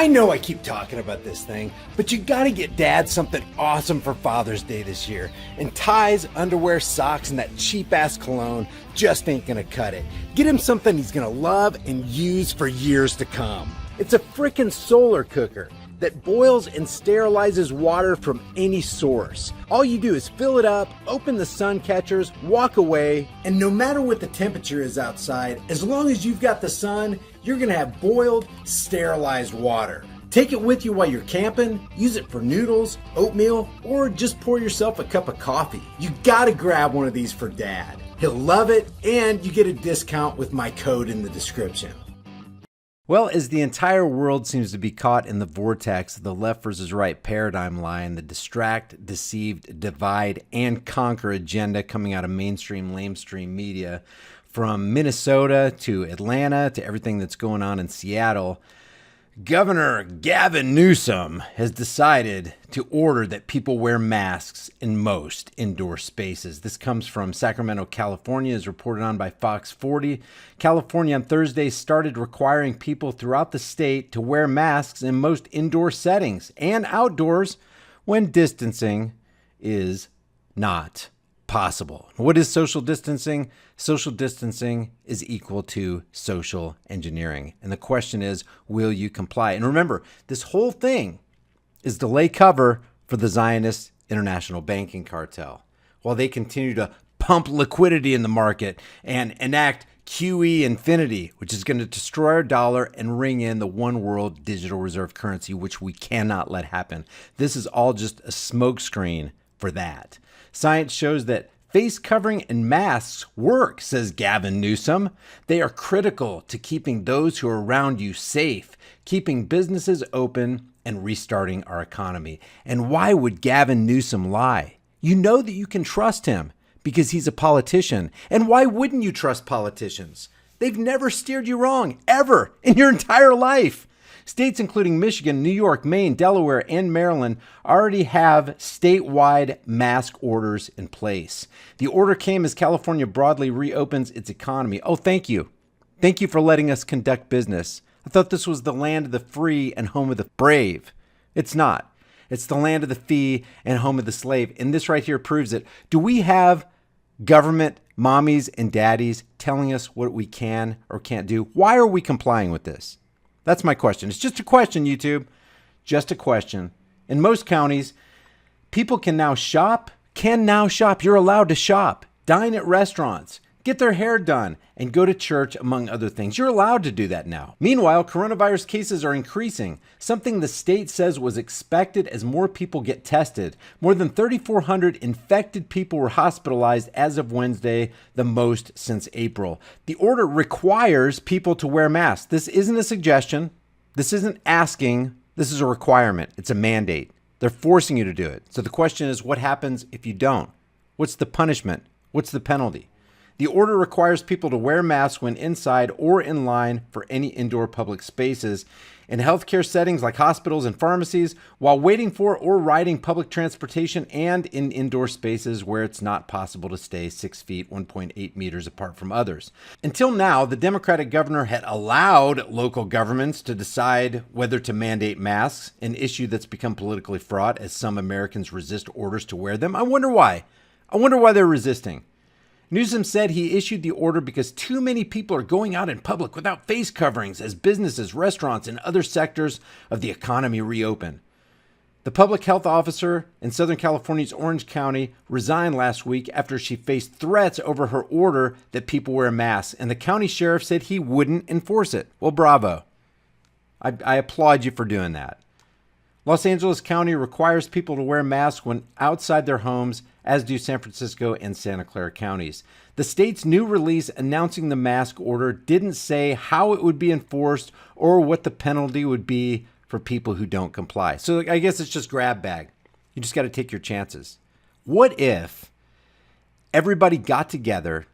I know I keep talking about this thing, but you gotta get Dad something awesome for Father's Day this year. And ties, underwear, socks, and that cheap-ass cologne just ain't gonna cut it. Get him something he's gonna love and use for years to come. It's a frickin' solar cooker that boils and sterilizes water from any source. All you do is fill it up, open the sun catchers, walk away, and no matter what the temperature is outside, as long as you've got the sun, you're gonna have boiled, sterilized water. Take it with you while you're camping, use it for noodles, oatmeal, or just pour yourself a cup of coffee. You gotta grab one of these for Dad. He'll love it, and you get a discount with my code in the description. Well, as the entire world seems to be caught in the vortex of the left versus right paradigm line, the distract, deceived, divide, and conquer agenda coming out of mainstream, lamestream media, from Minnesota to Atlanta to everything that's going on in Seattle, Governor Gavin Newsom has decided to order that people wear masks in most indoor spaces. This comes from Sacramento, California, as reported on by Fox 40. California on Thursday started requiring people throughout the state to wear masks in most indoor settings and outdoors when distancing is not possible. What is social distancing? Social distancing is equal to social engineering. And the question is, will you comply? And remember, this whole thing is to lay cover for the Zionist international banking cartel while they continue to pump liquidity in the market and enact QE infinity, which is going to destroy our dollar and ring in the one world digital reserve currency, which we cannot let happen. This is all just a smokescreen for that. Science shows that face covering and masks work, says Gavin Newsom. They are critical to keeping those who are around you safe, keeping businesses open, and restarting our economy. And why would Gavin Newsom lie? You know that you can trust him because he's a politician. And why wouldn't you trust politicians? They've never steered you wrong, ever, in your entire life. States including Michigan, New York, Maine, Delaware, and Maryland already have statewide mask orders in place. The order came as California broadly reopens its economy. Oh, thank you. Thank you for letting us conduct business. I thought this was the land of the free and home of the brave. It's not. It's the land of the fee and home of the slave. And this right here proves it. Do we have government mommies and daddies telling us what we can or can't do? Why are we complying with this? That's my question. It's just a question, YouTube. Just a question. In most counties, people can now shop. You're allowed to shop, dine at restaurants, get their hair done, and go to church, among other things. You're allowed to do that now. Meanwhile, coronavirus cases are increasing, something the state says was expected as more people get tested. More than 3,400 infected people were hospitalized as of Wednesday, the most since April. The order requires people to wear masks. This isn't a suggestion. This isn't asking. This is a requirement. It's a mandate. They're forcing you to do it. So the question is, what happens if you don't? What's the punishment? What's the penalty? The order requires people to wear masks when inside or in line for any indoor public spaces, in healthcare settings like hospitals and pharmacies, while waiting for or riding public transportation, and in indoor spaces where it's not possible to stay 6 feet, 1.8 meters apart from others. Until now, the Democratic governor had allowed local governments to decide whether to mandate masks, an issue that's become politically fraught as some Americans resist orders to wear them. I wonder why. They're resisting. Newsom said he issued the order because too many people are going out in public without face coverings as businesses, restaurants, and other sectors of the economy reopen. The public health officer in Southern California's Orange County resigned last week after she faced threats over her order that people wear masks, and the county sheriff said he wouldn't enforce it. Well, bravo. I applaud you for doing that. Los Angeles County requires people to wear masks when outside their homes, as do San Francisco and Santa Clara counties. The state's new release announcing the mask order didn't say how it would be enforced or what the penalty would be for people who don't comply. So I guess it's just grab bag. You just got to take your chances. What if everybody got together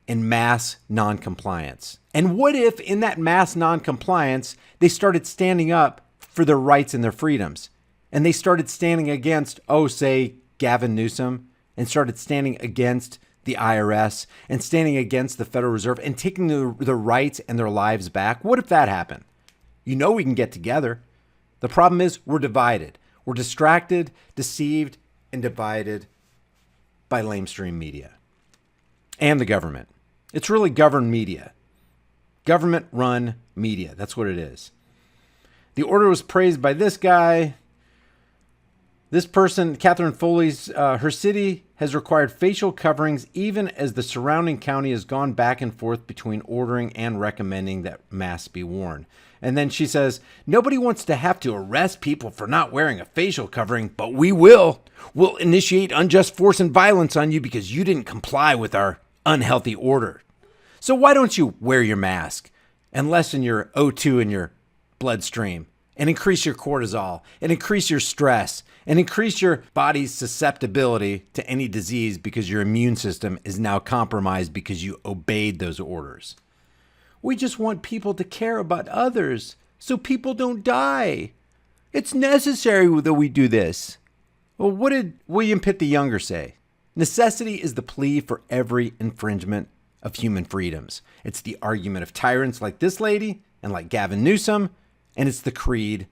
in mass noncompliance? And what if in that mass noncompliance, they started standing up for their rights and their freedoms? And they started standing against, say, Gavin Newsom, and started standing against the IRS and standing against the Federal Reserve and taking their rights and their lives back. What if that happened? You know we can get together. The problem is we're divided. We're distracted, deceived, and divided by lamestream media and the government. It's really governed media. Government-run media. That's what it is. The order was praised by this guy. This person, Catherine Foley's, her city has required facial coverings even as the surrounding county has gone back and forth between ordering and recommending that masks be worn. And then she says, nobody wants to have to arrest people for not wearing a facial covering, but we will. We'll initiate unjust force and violence on you because you didn't comply with our unhealthy order. So why don't you wear your mask and lessen your O2 in your bloodstream and increase your cortisol and increase your stress and increase your body's susceptibility to any disease because your immune system is now compromised because you obeyed those orders. We just want people to care about others so people don't die. It's necessary that we do this. Well, what did William Pitt the Younger say? Necessity is the plea for every infringement of human freedoms. It's the argument of tyrants like this lady and like Gavin Newsom, and it's the creed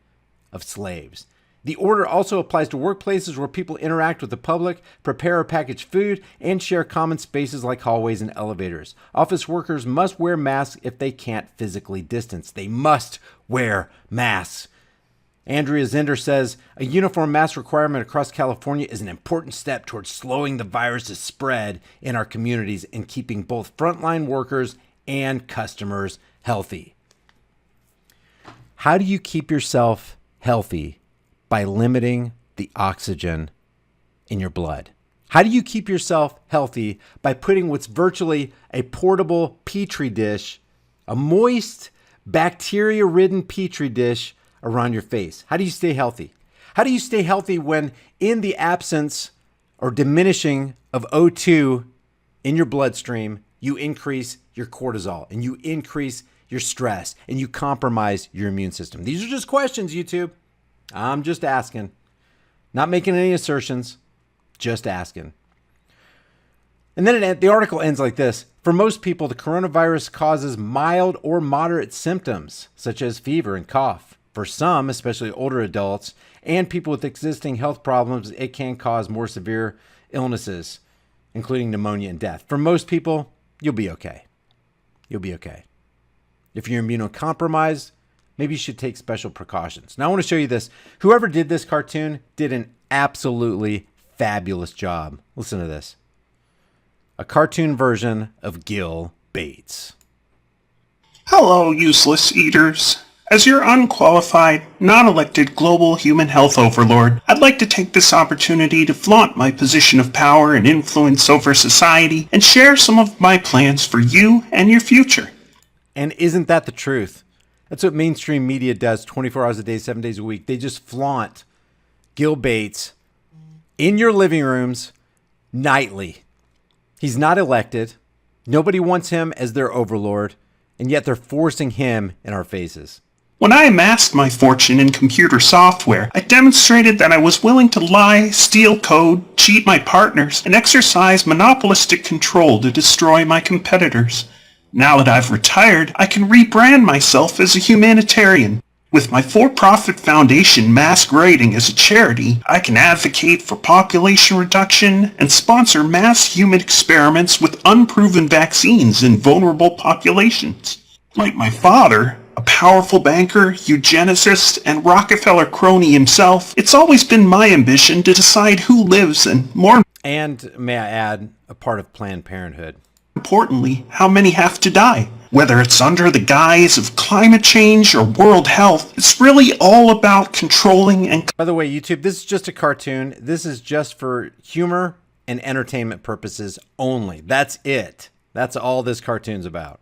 of slaves. The order also applies to workplaces where people interact with the public, prepare or package food, and share common spaces like hallways and elevators. Office workers must wear masks if they can't physically distance. They must wear masks. Andrea Zender says, a uniform mask requirement across California is an important step towards slowing the virus's spread in our communities and keeping both frontline workers and customers healthy. How do you keep yourself healthy? By limiting the oxygen in your blood. How do you keep yourself healthy? By putting what's virtually a portable petri dish, a moist, bacteria-ridden petri dish around your face. How do you stay healthy? How do you stay healthy when in the absence or diminishing of O2 in your bloodstream, you increase your cortisol and you increase your stress and you compromise your immune system? These are just questions, YouTube. I'm just asking. Not making any assertions, just asking. And then the article ends like this. For most people, the coronavirus causes mild or moderate symptoms, such as fever and cough. For some, especially older adults and people with existing health problems, it can cause more severe illnesses, including pneumonia and death. For most people, you'll be okay. You'll be okay. If you're immunocompromised, maybe you should take special precautions. Now, I want to show you this. Whoever did this cartoon did an absolutely fabulous job. Listen to this. A cartoon version of Gill Bates. Hello, useless eaters. As your unqualified, non-elected global human health overlord, I'd like to take this opportunity to flaunt my position of power and influence over society and share some of my plans for you and your future. And isn't that the truth? That's what mainstream media does 24 hours a day, 7 days a week. They just flaunt Gill Bates in your living rooms nightly. He's not elected. Nobody wants him as their overlord, and yet they're forcing him in our faces. When I amassed my fortune in computer software, I demonstrated that I was willing to lie, steal code, cheat my partners, and exercise monopolistic control to destroy my competitors. Now that I've retired, I can rebrand myself as a humanitarian. With my for-profit foundation masquerading as a charity, I can advocate for population reduction and sponsor mass human experiments with unproven vaccines in vulnerable populations. Like my father, a powerful banker, eugenicist, and Rockefeller crony himself, it's always been my ambition to decide who lives and, more may I add, a part of Planned Parenthood. Importantly, how many have to die. Whether it's under the guise of climate change or world health, it's really all about controlling and... By the way, YouTube, this is just a cartoon. This is just for humor and entertainment purposes only. That's it. That's all this cartoon's about.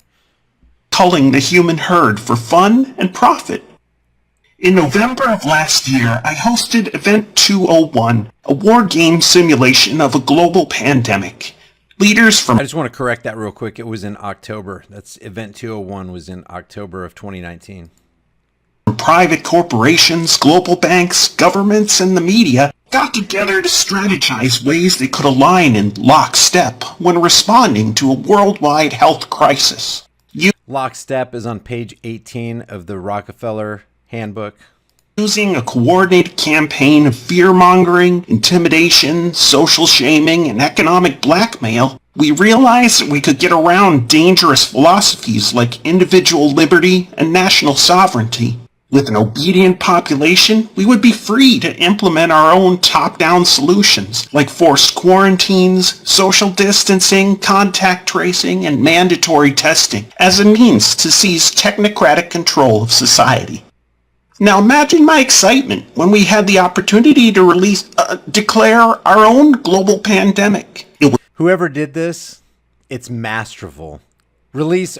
...culling the human herd for fun and profit. In November of last year, I hosted Event 201, a war game simulation of a global pandemic. Leaders from... I just want to correct that real quick. It was in October. That's Event 201 was in October of 2019. Private corporations, global banks, governments, and the media got together to strategize ways they could align in lockstep when responding to a worldwide health crisis. Lockstep is on page 18 of the Rockefeller handbook. Using a coordinated campaign of fear-mongering, intimidation, social shaming, and economic blackmail, we realized that we could get around dangerous philosophies like individual liberty and national sovereignty. With an obedient population, we would be free to implement our own top-down solutions, like forced quarantines, social distancing, contact tracing, and mandatory testing, as a means to seize technocratic control of society. Now imagine my excitement when we had the opportunity to declare our own global pandemic. Whoever did this, it's masterful. Release...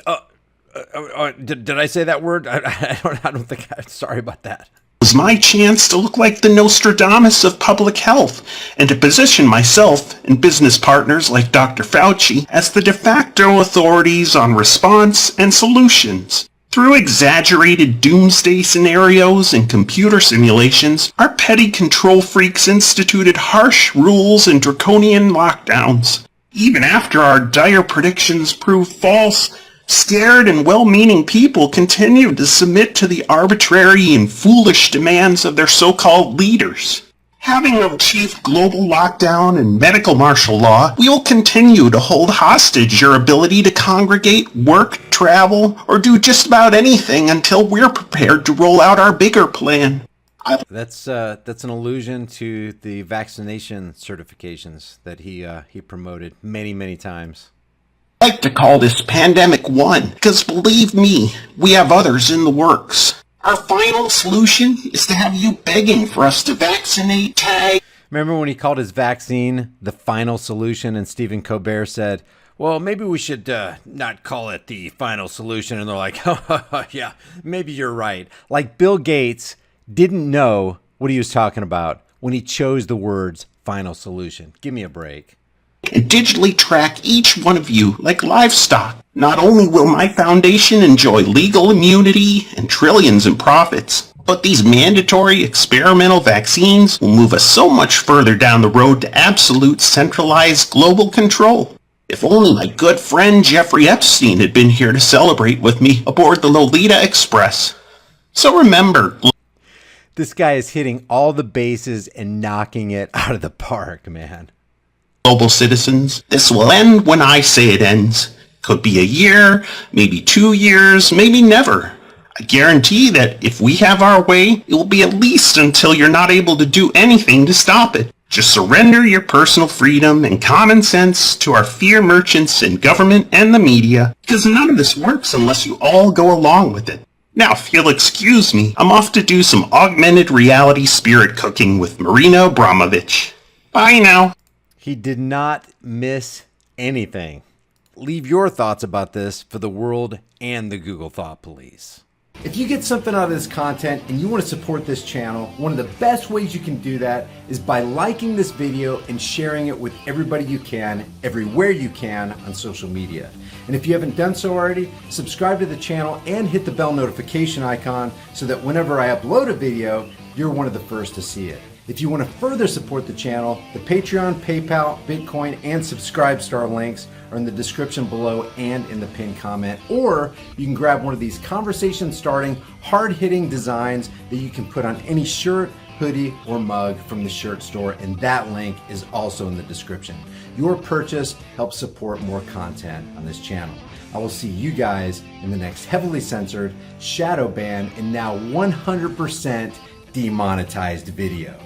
did I say that word? I don't think sorry about that. It was my chance to look like the Nostradamus of public health and to position myself and business partners like Dr. Fauci as the de facto authorities on response and solutions. Through exaggerated doomsday scenarios and computer simulations, our petty control freaks instituted harsh rules and draconian lockdowns. Even after our dire predictions proved false, scared and well-meaning people continued to submit to the arbitrary and foolish demands of their so-called leaders. Having achieved global lockdown and medical martial law, we will continue to hold hostage your ability to congregate, work, travel, or do just about anything until we're prepared to roll out our bigger plan. That's an allusion to the vaccination certifications that he promoted many times. I like to call this Pandemic 1, because believe me, we have others in the works. Our final solution is to have you begging for us to vaccinate, tag. Remember when he called his vaccine the final solution and Stephen Colbert said, well, maybe we should not call it the final solution. And they're like, oh, yeah, maybe you're right. Like Bill Gates didn't know what he was talking about when he chose the words final solution. Give me a break. And digitally track each one of you like livestock. Not only will my foundation enjoy legal immunity and trillions in profits, but these mandatory experimental vaccines will move us so much further down the road to absolute centralized global control. If only my good friend Jeffrey Epstein had been here to celebrate with me aboard the Lolita Express. So remember... This guy is hitting all the bases and knocking it out of the park, man. Global citizens, this will end when I say it ends. Could be a year, maybe 2 years, maybe never. I guarantee that if we have our way, it will be at least until you're not able to do anything to stop it. Just surrender your personal freedom and common sense to our fear merchants in government and the media, because none of this works unless you all go along with it. Now, if you'll excuse me, I'm off to do some augmented reality spirit cooking with Marina Abramovich. Bye now. He did not miss anything. Leave your thoughts about this for the world and the Google Thought Police. If you get something out of this content and you want to support this channel, one of the best ways you can do that is by liking this video and sharing it with everybody you can, everywhere you can on social media. And if you haven't done so already, subscribe to the channel and hit the bell notification icon so that whenever I upload a video, you're one of the first to see it. If you want to further support the channel, the Patreon, PayPal, Bitcoin, and Subscribe Star links are in the description below and in the pinned comment. Or you can grab one of these conversation-starting, hard-hitting designs that you can put on any shirt, hoodie, or mug from the shirt store, and that link is also in the description. Your purchase helps support more content on this channel. I will see you guys in the next heavily censored, shadow banned, and now 100% demonetized video.